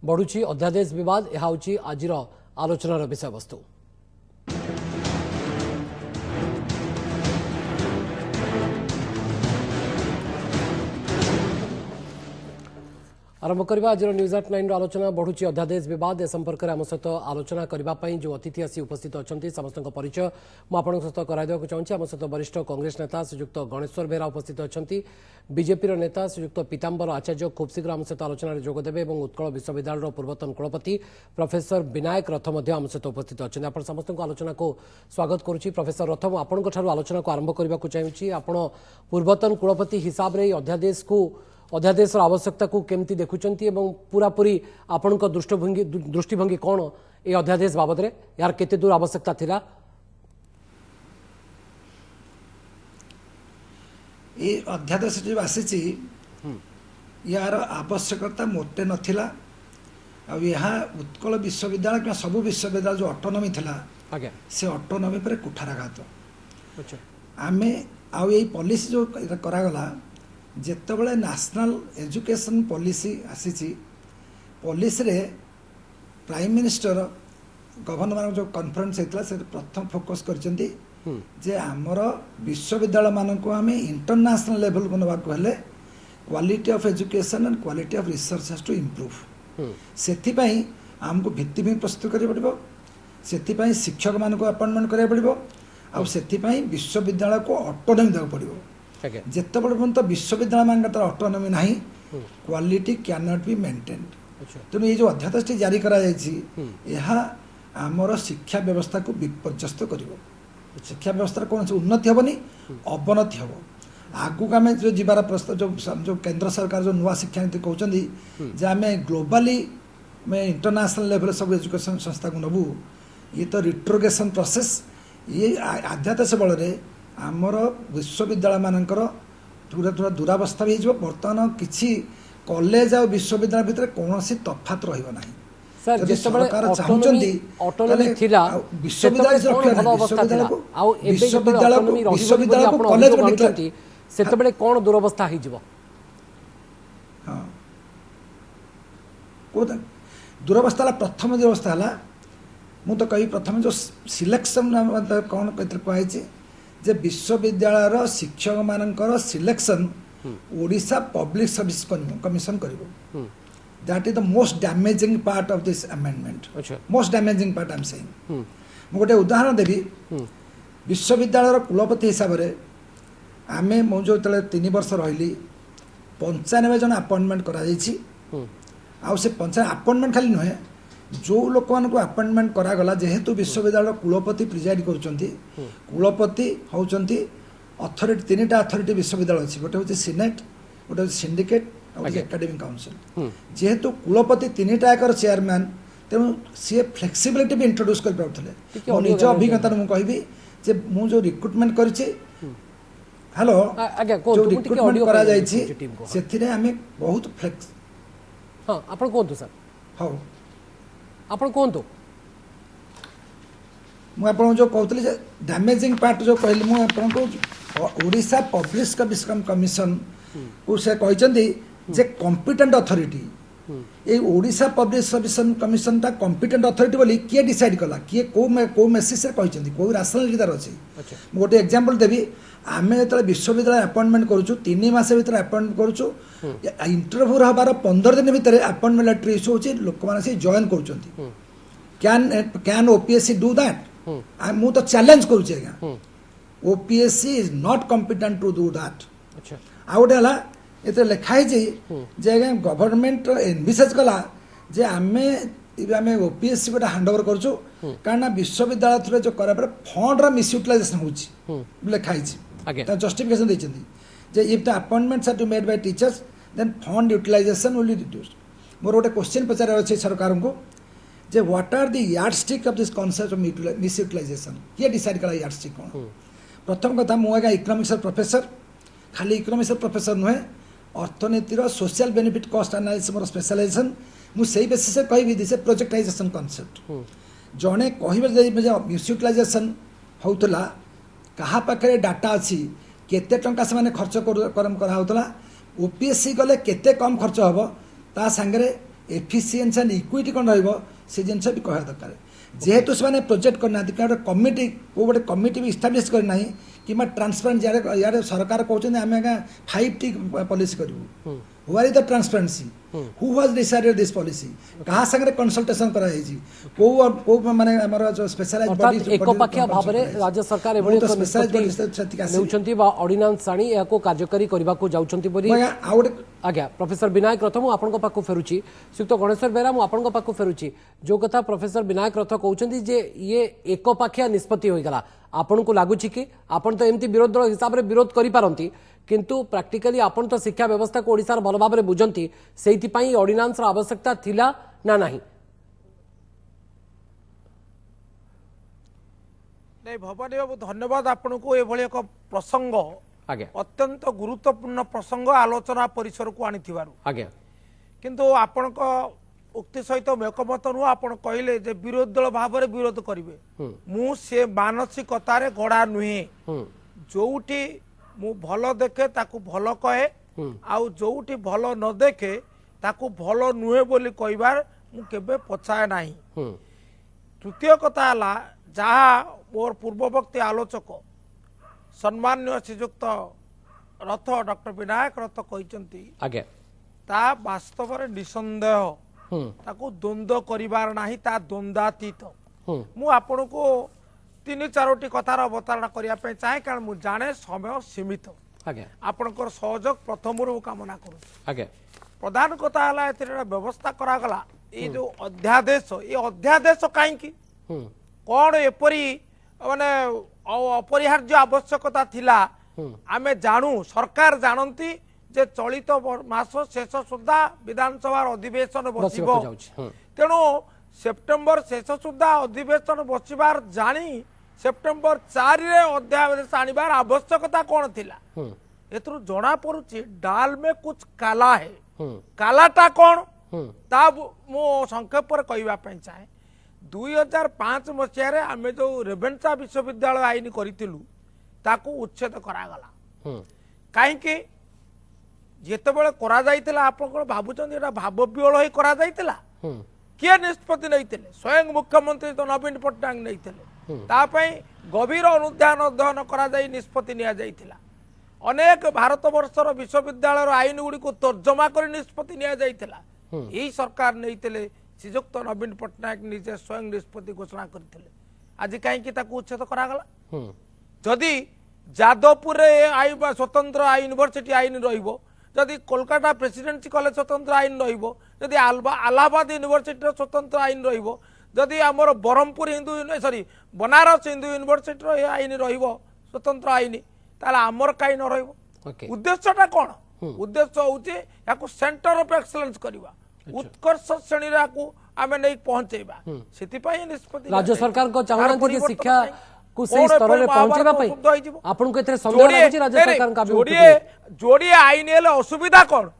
बढ़ुची अध्यादेश विवाद यह होची आजिर आलोचनार विषय वस्तु। आरंभ करबा आज न्यूज एट 9 आलोचना बढ़ुची अध्यादेश विवाद ए संपर्क में आम सहित आलोचना करने जो अतिथि आसी उपस्थित अच्छा समस्त परिचय मुझे सहित कराइदेक चाहूँगी। आम सहित वरिष्ठ कांग्रेस नेता श्रीजुक्त गणेश्वर बेहरा उपस्थित अच्छा बीजेपी नेता श्रीजुक्त पीताम्बर आचार्य खूब शीघ्र आम सहित आलोचना जोगदेवे और उत्कल विश्वविद्यालय पूर्वतन कुलपति प्रोफेसर विनायक रथ आम सहित उपस्थित अच्छा आप समस्त आलोचना को स्वागत करुच्ची। प्रोफेसर रथ आपंठ आलोचना को आरंभ करने को चाहिए। आप पूर्वतन कुलपति हिसाब से अध्यादेश आवश्यकता को केमती देखुंट पूरापूरी आपण दृष्टिभंगी कौन ये अध्यादेश बाबद यार केते दूर आवश्यकता थिला? ये अध्यादेश जो आसी यार आवश्यकता मोटे नथिला। यहाँ उत्कल विश्वविद्यालय कि सब विश्वविद्यालय जो ऑटोनॉमी थिला से ऑटोनॉमी पर कुठाराघात। आम आई पॉलिसी जो करागला जितेबाला नेशनल एजुकेशन पॉलिसी आसी पॉलिसी रे प्राइम मिनिस्टर गवर्नर मान जो कॉन्फ्रेंस होता से प्रथम फोकस करचंती जे आमर विश्वविद्यालय मान को आम इंटरनेशनल लेवल को नवा हेले quality of education and quality of research has to improve. सेथि पई हमको भित्तिभूमि प्रस्तुत करिया पड़िबो, सेथि पई शिक्षक मान को अपॉइंटमेंट करिया पड़िबो आ सेथि पई विश्वविद्यालय को ऑटोनॉमी देबो पड़िबो। जिते पर्यंत विश्वविद्यालय मान का ऑटोनॉमी नहीं quality can not be maintained. तेणु ये जो अध्यादेश जारी करा आमर शिक्षा व्यवस्था को विपर्यस्त कर शिक्षा व्यवस्था कौन से उन्नति हेनी अवनति हम आगू आम जो जीवार प्रस्ताव जो केंद्र सरकार जो नुआ शिक्षा नीति कहते आम ग्लोबाली इंटरनेशनल लेवल सब एजुकेशन संस्था को नबू ये तो रिट्रोगेशन प्रोसेस ये अध्यादेश बल आमर विश्वविद्यालय मानकर थोड़ा थोड़ा दुरावस्था भी हो बर्तमान किसी कॉलेज और विश्वविद्यालय भितर कौन तफात रही ना। सरकार चाहते विश्वविद्यालय कौन दुरावस्था दुरावस्था प्रथम दुरावस्था है मु तो कही प्रथम जो सिलेक्शन कौन कही जे विश्वविद्यालय शिक्षक मानकर selection Odisha public service commission करिवो। That is the most damaging part of this amendment. Most damaging part I am saying. मु गोटे उदाहरण देबी विश्वविद्यालय कुलपति हिसाब से आम मु जो 3 वर्ष रही 95 जन अपॉइंटमेंट करा जायछि आ से 95 अपॉइंटमेंट खाली नुहे जो लोक मान को अपॉइंटमेंट करागला जेहेतु विश्वविद्यालय कुलपति प्रिजाइड करुँच कुलपति होउचंती अथॉरिटी 3टा अथॉरिटी विश्वविद्यालय अच्छी गोटे हूँ सिनेट गोटे सिंडिकेट और एकेडमिक काउंसिल जेहेतु कुलपति 3टा एक चेयरमैन तेणु सी फ्लेक्सिबिलिटी भी इंट्रोड्यूस कर पाते निज अभिज्ञता मुझे जे मु जो रिक्रुटमेंट करिछि हेलो जो रिक्रुटमेंट करा जायछि सेथिरे आमे बहुत फ्लेक्स हां आपण कोंतु सर हां आपण कोंतु मु आपण जो कहतली डैमेजिंग पार्ट जो कहली मु आपण को ओडिशा पब्लिक कमिशन को से कहचंदी जे कॉम्पिटेंट अथॉरिटी ए ओडिशा पब्लिक सर्विस कमिशन ता कॉम्पिटेंट अथॉरिटी बोली किए डिसाइड कला किए को मेसेज से कहचंदी को रैशनैलिटी तार अछि। गोटे एग्जांपल देबी आमे जतले विश्वविद्यालय अपॉइंटमेंट करूछु 3 मास भीतर अपॉइंट करूछु इंटरव्यू हबार 15 दिन भीतर अपॉइंटमेंट लेटर इशू होछि लोक माने से जॉइन करूछंती। कैन ओपीएससी डू दैट मु तो चैलेंज करूछि आज्ञा OPSC is not competent to do that. आ गोटे हला एते लिखाई जे आज्ञा गवर्नमेंट एनविसेज कला जे आमे ओपीएससी गोटे हैंडओवर करूछु कारण विश्वविद्यालय थ्रू जो करा पर फंड रा मिसयूटिलाइजेशन होछि लिखाई जस्टिफिकेशन देछंती जे if the appointments are to made by teachers then fund utilization will be reduced. मोर गोटे क्वेश्चन पचारे अछि सरकार को जे what are the yardstick of this concept of misutilization किए डिसाइड कला यार्डस्टिक कोन। प्रथम कथा मु आगा इकोनॉमिक्स प्रोफेसर खाली इकोनॉमिक्स प्रोफेसर नुहे अर्थनीतिर सोशल बेनिफिट कॉस्ट एनालिसिस मोर स्पेशलाइजेशन मु सेही बेसिस से कहबी दिस प्रोजेक्टाइजेशन कांसेप्ट जने कहबे मिसयूटिलाइजेशन होतला कहा पाखे डाटा अच्छी केते टंका से माने खर्च करा होतला ओपीएससी गले केते कम खर्च हम ता संगे एफिसीएंसी एंड इक्विटी कौन रहिबो से जिनस भी कह दरकार जेहेतु से प्रोजेक्ट करना गोटे कमिटी को गोटे कमिटी भी इस्टाब्लीश करना कि ट्रांसपेरेंट यार सरकार कहते आम आज्ञा 5T पॉलिसी करूँ who are the transparency who was decided this policy कहा संगे कंसल्टेशन करा को माने हमर जो स्पेशलाइज्ड अर्थात एकपाखिया भाव में राज्य सरकार एभली एक निष्पत्ति नेउछंती बा ऑर्डिनेंस आनी याको कार्यकारी करबा को जाउछंती बोली आज्ञा प्रोफेसर विनायक रथ मु आपन पाखु फेरुची श्रीयुक्त गणेश्वर बेरा मु आपन पाखु फेरुची जो कथा प्रोफेसर विनायक रथ कहउछंती जे ये एकपाखिया निष्पत्ति होई गला आपन को लागुची कि आपन तो एमती विरोध दल हिसाब रे विरोध करि पारंती किंतु प्रैक्टिकली आपन तो शिक्षा व्यवस्था को ओडिसार भल भाव में बुझंती सेति पई ऑर्डिनेंस रा आवश्यकता थिला ना नाही नहीं भवानी बाबू धन्यवाद आपन को एभली एक प्रसंग आज्ञा अत्यंत गुरुत्वपूर्ण प्रसंग आलोचना परिसर को आनी आज्ञा किंतु आपण को उक्ति सहित एकमत नु आपण कहले जे विरोध दल भाव में विरोध करिवे मु से मानसिकतारे गड़ा नुहे जोउठी मु भल देखे ताकू भल कहे आउ जोउठी भल न देखे ताकू भल नुहे बोली कहबार मु केबे पछाए नाही तृतीय कथा हला जहा मोर पूर्ववर्ती आलोचक सम्मान्य श्रीयुक्त रथ डॉक्टर विनायक रथ कहते आज्ञा ता वास्तव में निसंदेह ताकू द्वंद्व करिवार नाही ता द्वंद्वातीत मु आपन को 3-4टी कथार अवतारणा करिया पे चाहे कारण मु जाने समय सीमित आज्ञा आपनकर सहयोग प्रथम कामना करू आज्ञा प्रधान कथा हला एतिर व्यवस्था करा गला ए जो अध्यादेश काई की कौन एपरी माने अपरिहार्य आवश्यकता थिला आमे जानू सरकार जानती जे चलित मास शेष सुधा विधानसभा अधिवेशन बसिबो तेणु सेप्टेम्बर शेष सुधा अधिवेशन बसिबार जानी सेप्टेम्बर 4 रे अध्यादेश आनिबार आवश्यकता कौन थिला एतरु जना पड़ुची डाल में कुछ काला है कालाटा कौन ता मो संक्षेप पर कहबा पई चाहे 2005 मसीह आम जो रेभेन्सा विश्वविद्यालय आईन करूँ ताकू उच्छेद करागला कहीं जितेबाला आप भावुं भाव विहल हो किए निष्पत्ति नहीं स्वयं मुख्यमंत्री तो नवीन पट्टनायक नहीं गभीर अनुध्यान अध्ययन कर निष्पत्ति निया अनेक भारत वर्षर विश्वविद्यालय आईन गुड़ी को तर्जमा कर निष्पत्ति निया सरकार नहीं श्रीजुक्त नवीन पट्टनायक निजे स्वयं निष्पत्ति घोषणा करते आज कहीं उच्छेद करागला जदि जादवपुर स्वतंत्र यूनिवर्सिटी आईन रही कोलकाता प्रेसिडेंसी कॉलेज स्वतंत्र आईन रही अलाहाबाद यूनिवर्सिटी स्वतंत्र आईन रही आमर ब्रह्मपुर हिंदू सॉरी बनारस हिंदू यूनिवर्सिटी आईन स्वतंत्र आईन ताले आमर कहीं न रही उद्देश्यटा कौन उद्देश्य हूँ सेंटर ऑफ एक्सीलेंस करवा उत्कर्ष श्रेणी आम नहीं पहुंचेबा निष्पत्ति राज्य सरकार को चाहना शिक्षा को सही स्तर रे पहुंचेबा पई आपन को एथरे संदेह लागै राज्य सरकार का जोड़िए आईन हेले असुविधा कौन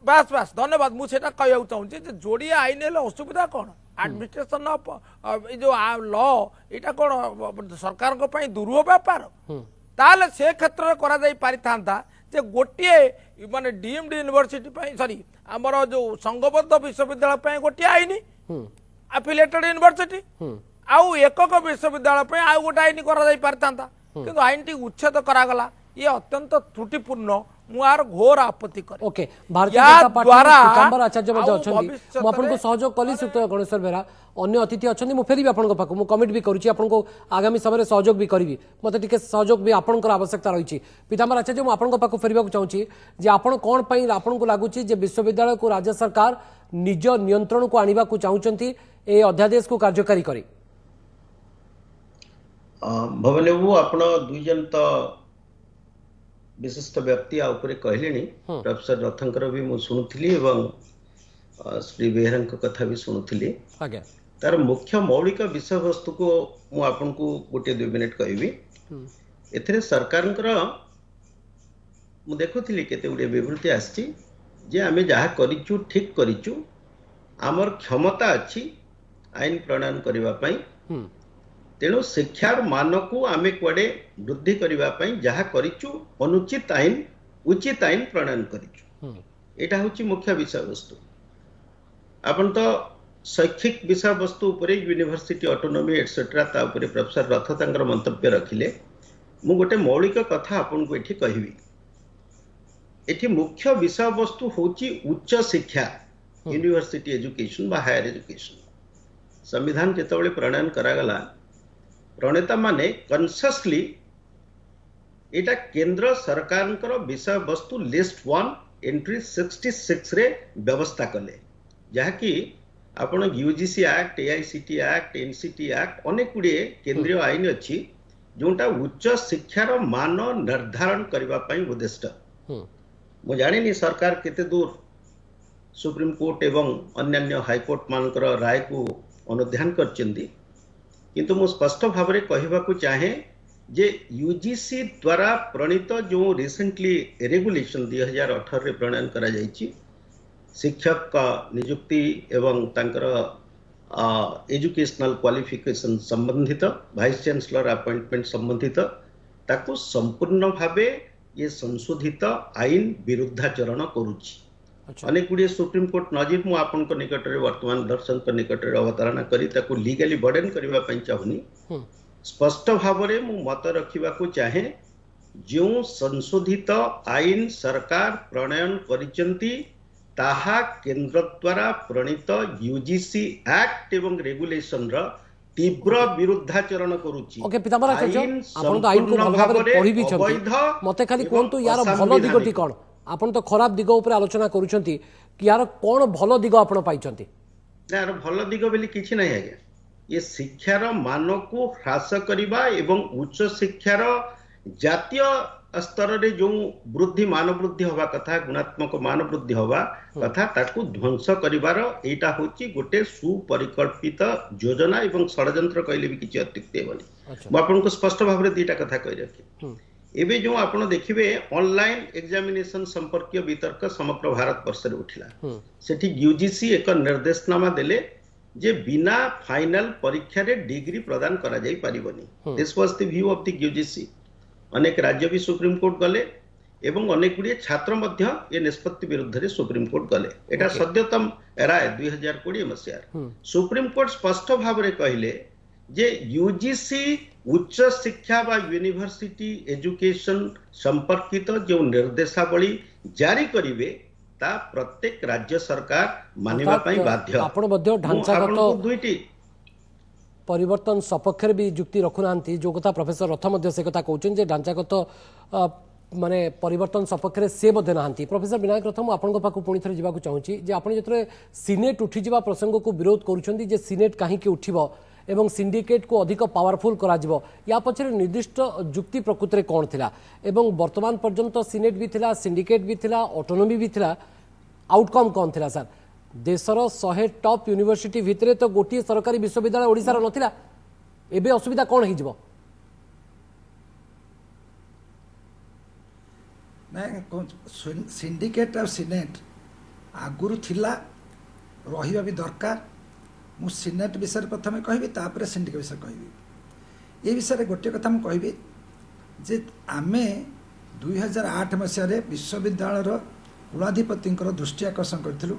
बस बस धन्यवाद मु सेटा कहया चाहूँ जोड़िए आईन हेले असुविधा कौन एडमिनिस्ट्रेशन ऑफ जो लॉ एटा कौन सरकार को पई दुरूह व्यापार ताले से क्षेत्र करा जाई पारि थांता जे गोटिए माने डीएमड यूनिवर्सिटी सॉरी आमर जो संघबद्ध विश्वविद्यालय पे गोटे आईन एफिलिएटेड यूनिवर्सिटी आउ एकक विश्वविद्यालय आउ गोटे आईन कर आईन टी उच्छेद करागला ये अत्यंत त्रुटिपूर्ण मुआर घोर आपत्ति करे ओके भारतीय जनता पार्टी पीताम्बर आचार्य मध्ये अछंती मु आपन को सहयोग कली सुत गणेश्वर बेरा अन्य अतिथि अछंती मु फेरी आपन को पाक मु कमिट भी करूची आपन को आगामी समय सहयोग भी करिवि मते टिके सहयोग भी आपन को आवश्यकता रहिछि पीताम्बर आचार्य मु आपन को पाक फेरिबा को चाहूची जे आपन कोन पई आपन को लागुची जे विश्वविद्यालय को राज्य सरकार निज नियंत्रण को आनिबा को चाहूचंती ए अध्यादेश को कार्यकारी करी भवने वो आपण दुई जन तो विशिष्ट व्यक्ति कहले प्रोफेसर रथंकर भी मु शुणुली श्री बेहरा कथा भी शुणुली तार मुख्य मौलिक विषय वस्तु को मु आपन को गोटे 2 मिनिट कहबी एथरे सरकार मु देखुली केते गुडे विवृत्ति आछि जे आमे जहा करिचु ठीक करिचु आमर क्षमता अछि आईन प्रणयन करिवा पई तेणु शिक्षार मान को आमे कुआडे वृद्धि करिवा पई जहा करिचु अनुचित आईन उचित आईन प्रणयन करिचु एटा होची मुख्य विषय वस्तु आपण तो शैक्षिक विषय वस्तु उपरे यूनिवर्सिटी ऑटोनॉमी एटसेट्रा ता उपरे प्रोफेसर रथ तांकर मंतव्य रखिले मु गोटे मौलिक कथा आपन को एठी कहबी एठी मुख्य विषय वस्तु होची उच्च शिक्षा यूनिवर्सिटी एजुकेशन बा हायर एजुकेशन संविधान जेतबेले प्रणयन करागला प्रणेता माने कॉन्शियसली एटा केंद्र सरकार विषय वस्तु लिस्ट 1 एंट्री 66 रे व्यवस्था कले जहाँकि आपण UGC act AICT act NCT act अनेक गुड़े केंद्रीय आईन अच्छी जोटा उच्च शिक्षार मान निर्धारण करने उद्दिष्ट मु जानी सरकार केते दूर सुप्रीम कोर्ट एवं अन्य हाईकोर्ट मानकर राय को अनुध्यान करचंदी किंतु मु स्पष्ट भाव में कहवाकू चाहे जे यूजीसी द्वारा प्रणीत जो रिसेंटली रेगुलेशन 2018 रे प्रणयन करा जायछि शिक्षक का नियुक्ति एवं तांकर एजुकेशनल क्वालिफिकेशन संबंधित वाइस चांसलर अपॉइंटमेंट संबंधित ताकू संपूर्ण भावे ये संशोधित आईन विरुद्धाचरण करुछि अनेक गुड़िए सुप्रीम कोर्ट नजीर मु आपन निकट में वर्तमान दर्शन निकट में अवतारणा करी ताकू लीगली बर्डन करबा पई चाहुनी स्पष्ट भाव में मु मत रखिबाकू चाहे जो संशोधित आईन सरकार प्रणयन करिसेंती ताहा केंद्र द्वारा प्रणीत यूजीसी एक्ट एवं रेगुलेशन र तीव्र विरुद्धाचरण करूची ओके पिताम्बर आचार्य आपण तो आईन को भल भाव पढी भी छथि मते खाली कोनतु यार भलो दिगटी कोन आपण तो खराब दिग ऊपर आलोचना करूछंती कि यार कोन भलो दिग आपण पाइछंती यार भलो दिग बेली किछि नै आगे ये शिक्षार मान को ह्रास करने एवं उच्च शिक्षार जातीय स्तर रे जो वृद्धि मान वृद्धि हवा कथा गुणात्मक मान वृद्धि हवा कथा ताकू ध्वंस करिवार एटा होची गोटे सुपरिकल्पित योजना एवं षडयंत्र कहले भी किछि अत्युक्ति हेबनी मु आपन को स्पष्ट भाव रे दीटा कथा कहि रखी एबे जो आपण देखिबे ऑनलाइन एग्जामिनेशन संपर्कीय वितर्क समग्र भारत वर्ष रे उठिला सेठी यूजीसी एक निर्देशनामा देले जे बिना फाइनल परीक्षा रे डिग्री प्रदान करा जाई परिबनी this was the view of the UGC अनेक राज्य भी सुप्रीम कोर्ट गले एवं अनेक गुड़िए छात्र मध्य ये निष्पत्ति विरुद्ध रे सुप्रीम कोर्ट गले एटा सद्यतम राय 2020 मसीहार सुप्रीम कोर्ट स्पष्ट भाव रे कहले जे यूजीसी उच्च शिक्षा बा यूनिवर्सिटी एजुकेशन संपर्कित जो निर्देशावली जारी करिवे ता प्रत्येक राज्य सरकार मानिबा पई बाध्य आपण मध्ये ढांचागत दुईटी परिवर्तन सपक्षर भी जुक्ति रखुनांती जो कथा प्रोफेसर रथ मध्ये से कथा कहउछन जे ढांचागत माने परिवर्तन सपक्षर से मध्ये नांती प्रोफेसर विनायक रथ मु आपण को पाकु पुणी थरे जिबाकू चाहूची जे आपण जतरे सिनेट उठी जिबा प्रसंग को विरोध करूछंती जे सिनेट काहे के उठिबो एवं सिंडिकेट को अधिक पावरफुल करा जिवो या पछरे निर्दिष्ट जुक्ति प्रकृति कौन थिला एवं वर्तमान पर्यंत सिनेट भी थिला सिंडिकेट भी थिला ऑटोनॉमी भी थिला आउटकम कौन थिला सर देशर 100 टॉप यूनिवर्सिटी भितरे तो गोटी सरकारी विश्वविद्यालय ओडिसा रो नथिला एबे असुविधा कौन ही जिवो ना सिंडिकेट और सिनेट आगुरु थिला रहिबा भी दरकार मु सिनेट विषय प्रथम कहबी तापर सिंडिकेट विषय कहबी ये विषय गोटे कथा मु कहबी जे आमे 2008 मसीह विश्वविद्यालय कुलाधिपति दृष्टि आकर्षण करूँ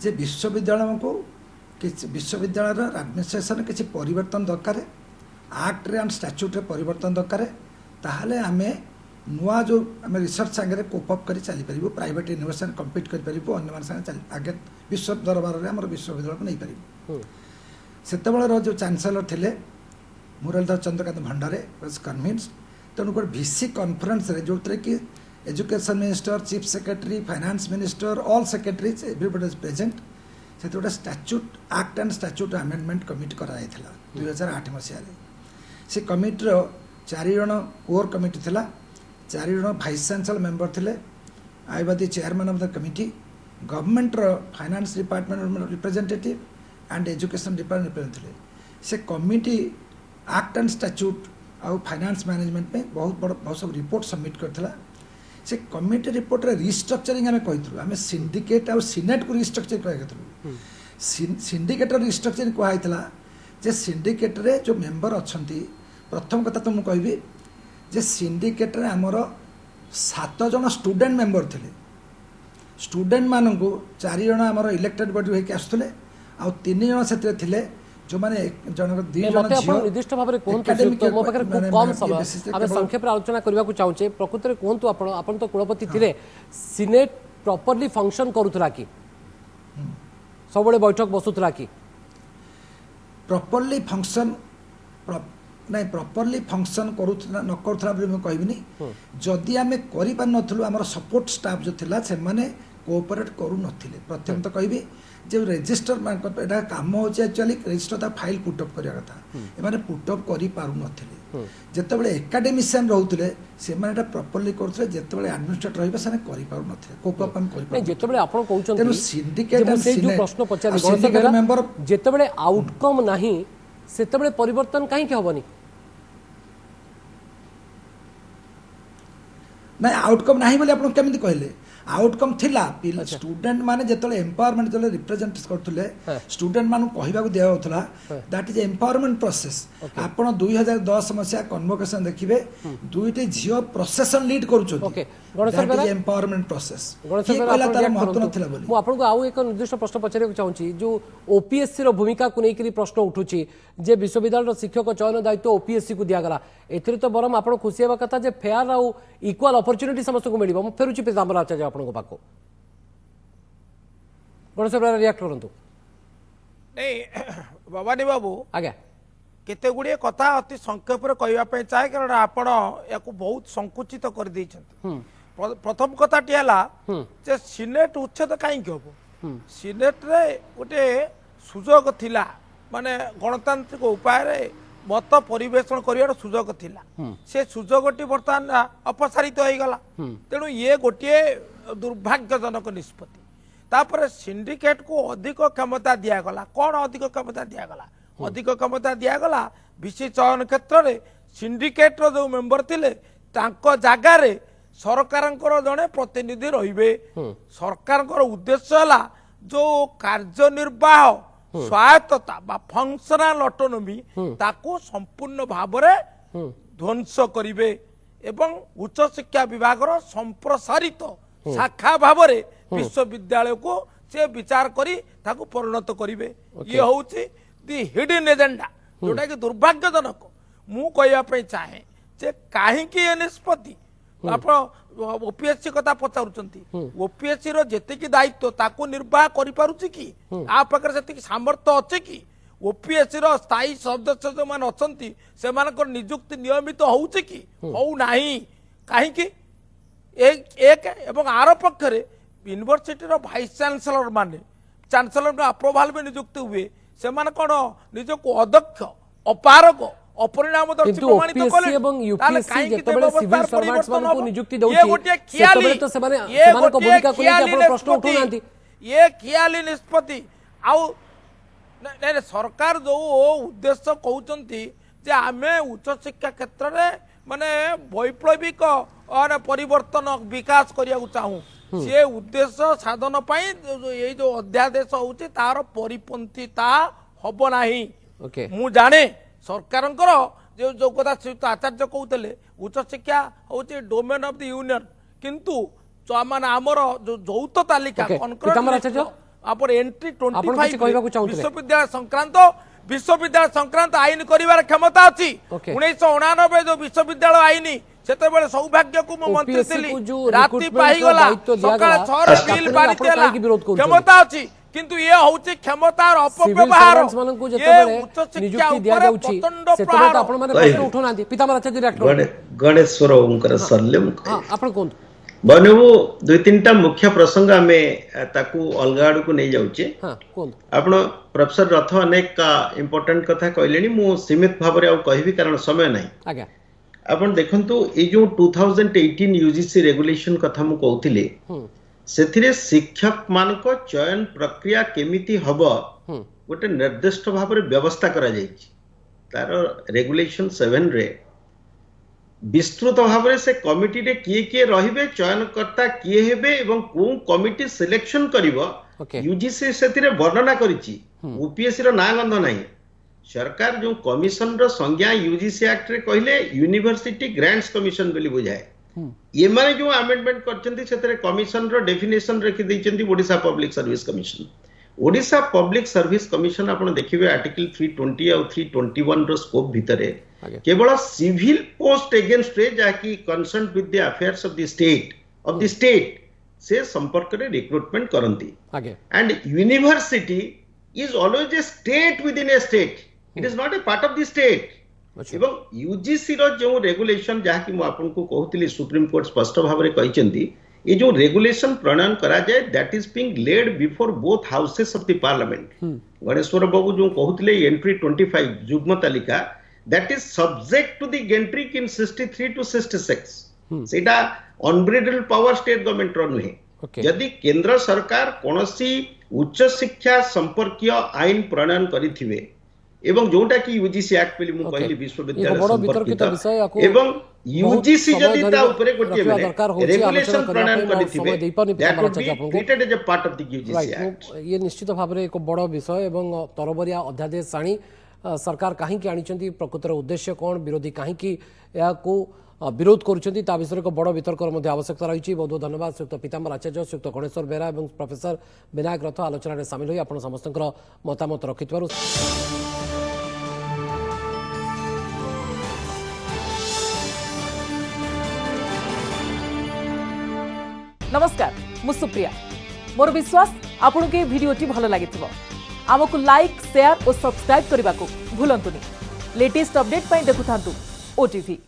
जे विश्वविद्यालय को विश्वविद्यालय एडमिनिस्ट्रेशन किसी परिवर्तन दरकार एक्ट रे एंड स्टैट्यूट रे परिवर्तन दरकार ताहले आमे नुआ जो आम रिसर्च सागर कोपअप कर चली पारू प्राइवेट यूनिवर्सिटी कम्पिट करूँ अन्य आगे विश्व दरबार में आम विश्वविद्यालय को नहीं पारू से जो चांसलर थे मुरलीधर चंद्रकांत भंडारे वाज कन्विन्स तेणु गोटे भिसी कॉन्फ्रेंस जो कि education minister chief secretary finance minister all secretaries everybody is present से गोटे statute act and statute amendment committee कराई 2008 मसीह से कमिटीर 4 जन कोर कमिटी थिला 4 जन भाइस चांसलर मेंबर थे I was the chairman of the committee government finance department representative and education department representative से committee act and statute आउ फाइनेंस मैनेजमेंट में बहुत सब रिपोर्ट सबमिट करथिला से कमिटी रिपोर्ट रे रिस्ट्रक्चरिंग आमे कहिथु आमे सिंडिकेट आ सिनेट को रिस्ट्रक्चर कहिथु सिंडिकेट रिस्ट्रक्चरिंग कहैतला जे सिंडिकेट रे जो मेंबर अछंती प्रथम कथा तो मु कहबी जे सिंडिकेट रे हमर 7 जन स्टूडेंट मेंबर थिले स्टूडेंट मानू 4 जन आमर इलेक्टेड बॉडी होके आसुले आ 3 जन से थिले जो माने जन 2 जन मते आपण निर्दिष्ट भाबरे कोंतु श्रीयुक्त मो पाखरे खूब कम समय आमे संक्षेप आलोचना करबा को चाहूचे प्रकृति रे कोंतु आपण तो कुलपति थिले सिनेट प्रॉपर्ली फंक्शन करूतला कि सबले बैठक बसुतला कि प्रॉपर्ली फंक्शन नहीं प्रॉपर्ली फंक्शन करूथला न करूथला बोली मैं कहबिनी जदि आमे करि पार नथलु हमर सपोर्ट स्टाफ जो थिला से माने कोऑपरेट करू नथिले प्रथम तो कहबी जे रजिस्टर एटा काम हो एक्चुअली रजिस्टर ता फाइल पुट अप करिया कथा ए माने पुट अप करि पारु नथिले जेतेबेले एकेडमिशियन रहउतले से माने एटा प्रॉपर्ली करथले जेतेबेले एडमिनिस्ट्रेटर रहबे साने करि पारु नथिले कोप अप हम करि नहीं जेतेबेले आपण कहउचन तेनु सिंडिकेट एंड से जो प्रश्न पचार मेंबर जेतेबेले आउटकम नाही सेतेबेले परिवर्तन काहे के होबनी ना आउटकम नाही बोले आपण केमिति कहले आउटकम थिला स्टूडेंट माने जेतले एम्पावरमेंट जेतले रिप्रेजेंट करथुले स्टूडेंट मानु कहिबा को दिया होतला दैट इज एम्पावरमेंट प्रोसेस आपण 2010 मसिया कन्वोकेशन देखिबे दुईटे जियो प्रोसेसन लीड करूछथि ओके गणेश्वर बेला एम्पावरमेंट प्रोसेस गणेश्वर बेला कहला तार महत्व नथिला बोली मु आपन को आउ एक निर्दिष्ट प्रश्न पचारे को चाहूची जो ओपीएससी रो भूमिका को नेकरी प्रश्न उठुची जे विश्वविद्यालय रो शिक्षक चयन दायित्व ओपीएससी को दिया गला एथिरे तो बरम आपन खुशी हेबा कथा जे फेयर आ इक्वल अपॉर्चुनिटी समस्त को मिलिबो मु फेरुची पीतांबर आचार्य आपन को पाको गणेश बेला रिएक्ट करंतु नहीं भवानी बाबू आज्ञा केते गुड़िए कथा अति संक्षेप कहवाई चाहे कारण आपण या बहुत संकुचित कर देइछन्ति प्रथम कथाटी है सिनेट उच्छेद कहीं हम सिनेट रे गोटे सुजोग थिला माने गणतांत्रिक उपाय रे मत परिवेशन कर सुजोग थिला से सुजोगटी बर्तमान अपसारित हो गला तेणु ये गोटे दुर्भाग्यजनक निष्पत्ति तापर सिंडिकेट को अधिक क्षमता दिगला कौन अधिक क्षमता दिगला अधिक क्षमता दिगला विषय चयन क्षेत्र में सिंडिकेट रो जो मेंबर थिले तांको जागा रे सरकार जड़े प्रतिनिधि रहिबे सरकार उद्देश्य है जो कार्यनिर्वाह स्वायत्तता बा फंक्शनल ऑटोनॉमी ताको संपूर्ण भाव में ध्वंस करिवे एवं उच्च शिक्षा विभाग रो संप्रसारित शाखा भाव में विश्वविद्यालय को से विचार करी ताको परिणत करिवे ये होउची दी हिडन एजेंडा जोटा कि दुर्भाग्यजनक मु कहया चाहे जे काहे कि ए निष्पत्ति आप ओपीएससी कथा पचारुचंती ओपीएससी रो जेतिकी दायित्व ताको निर्वाह करि पारुची कि आ पाखरे सेतिकी सामर्थ्य अछि कि ओपीएससी रो स्थायी सदस्य जो मान अछंती से मानकर नियुक्ति नियमित होउची कि हो नाही काहे कि एक एवं आर पक्षरे यूनिवर्सिटी रो वाइस चांसलर माने चांसलर रो अप्रूवल में नियुक्त हुए से मान कोन निजको अध्यक्ष अपारक अपरिणाम किंतु ओपीएससी एवं यूपीएससी जेतबेले सिविल सर्वेंट्स मानको नियुक्ति दउची सेतबेले तो सेमाने सेमानको भूमिका को लेके आपण प्रश्न उठौ नांती ये खियाली निष्पत्ति आउ नै सरकार जो उद्देश्य कहउचंती जे आमे उच्च शिक्षा क्षेत्र रे माने वैप्लविक और परिवर्तन विकास करिया चाहू से उद्देश्य साधन पाई ये जो अध्यादेश होउची तार परिपंथीता हबो नाही मु जाने सरकार जो जो कथा श्रीयुक्त आचार्य कहते उच्च शिक्षा हूँ डोमेन ऑफ द यूनियन किंतु मान आमर जो यौथ तालिका आप एंट्री 25 विश्वविद्यालय संक्रांत आईन कर क्षमता अच्छी 1989 जो विश्वविद्यालय आईन से सौभाग्य को मंत्री थी राति पाईगला सकाळ 6 बिल बारी क्षमता अच्छी किंतु ये होची क्षमतार अपव्यवहार ये उच्च शिक्षा ऊपर प्रचंड प्रहार आपण माने प्रश्न उठो नांती पीतांबर आचार्य रिएक्ट गणेश्वर ओंकर सरले हां आपण कोन बनेबो दुई तीनटा मुख्य प्रसंग आमे ताकू अलगा आडू को नै जाउचे हां कोन आपण प्रोफेसर रथ अनेक इंपोर्टेंट कथा कहलेनी मु सीमित भाव रे आ कहबी कारण समय नै आज्ञा आपण देखंतु ए जो 2018 यूजीसी रेगुलेशन कथा मु कहउथिले सेथिरे शिक्षक मानक चयन प्रक्रिया केमिति हब गोटे निर्दिष्ट भाव में व्यवस्था करा जायछि तार रेगुलेशन 7 रे विस्तृत भाव में से कमिटी रे किए रहिबे चयनकर्ता किए हेबे एवं को कमिटी सिलेक्शन करिवो यूजीसी सेथिरे वर्णना करिछि ओपीएससी रो ना गंध नाही सरकार जो कमिशन रो संज्ञा यूजीसी एक्ट रे कहले यूनिवर्सिटी ग्रांट्स कमिशन बोली बुझाए एमाने जो अमेंडमेंट करछन्ती सेतरे कमिशन रो डेफिनेशन रखि दैछन्ती Odisha public service commission. Odisha public service commission आपण देखिबे आर्टिकल 320 और 321 रो स्कोप भितरे केवल सिविल पोस्ट अगेंस्ट रे जाकी concern with the affairs of the state से संपर्क रे रिक्रूटमेंट करंती। And university is always a state within a state, it is not a part of the state. एवं यूजीसी रो जो रेगुलेशन जहाँकि मुझे आपको कहूली सुप्रीम कोर्ट स्पष्ट भाव में कहते ये जो रेगुलेशन प्रणयन करा जाए that is being laid before both houses of the parliament. Ganeshwar Babu जो कहते एंट्री 25 जुग्म तालिका that is subject to the entry in 63 to 66 सेटा अनब्रिडल्ड पावर स्टेट गवर्नमेंट रो नुहे। यदि केंद्र सरकार कोनोसी उच्च शिक्षा संपर्कीय आईन प्रणयन करिथिबे एवं जोटा कि यूजीसी एक्ट पे मु कहली विश्वविद्यालय संपर्कित एवं यूजीसी जदि ता ऊपर गोटे रेगुलेशन प्रणयन करिथिबे that would be treated as a part of the UGC act. ये निश्चित भाव में एक बड़ विषय एवं तरबरिया अध्यादेश आनी सरकार कहीं आनी प्रकृतर उद्देश्य कौन विरोधी कहीं विरोध करुँच विषय एक बड़ वितर्क आवश्यकता रही। बहुत बहुत धन्यवाद श्रीयुक्त पीताम्बर आचार्य, श्रीयुक्त गणेश्वर बेरा और प्रोफेसर विनायक रथ आलोचना में सामिल हुई आप समस्त मतामत रखि। नमस्कार, मु सुप्रिया। मोर विश्वास आपन के वीडियोटी भल लगी आमको लाइक शेयर और सब्सक्राइब करने को भूलंतुनि। लेटेस्ट अपडेट देखुथांतु ओटीवी।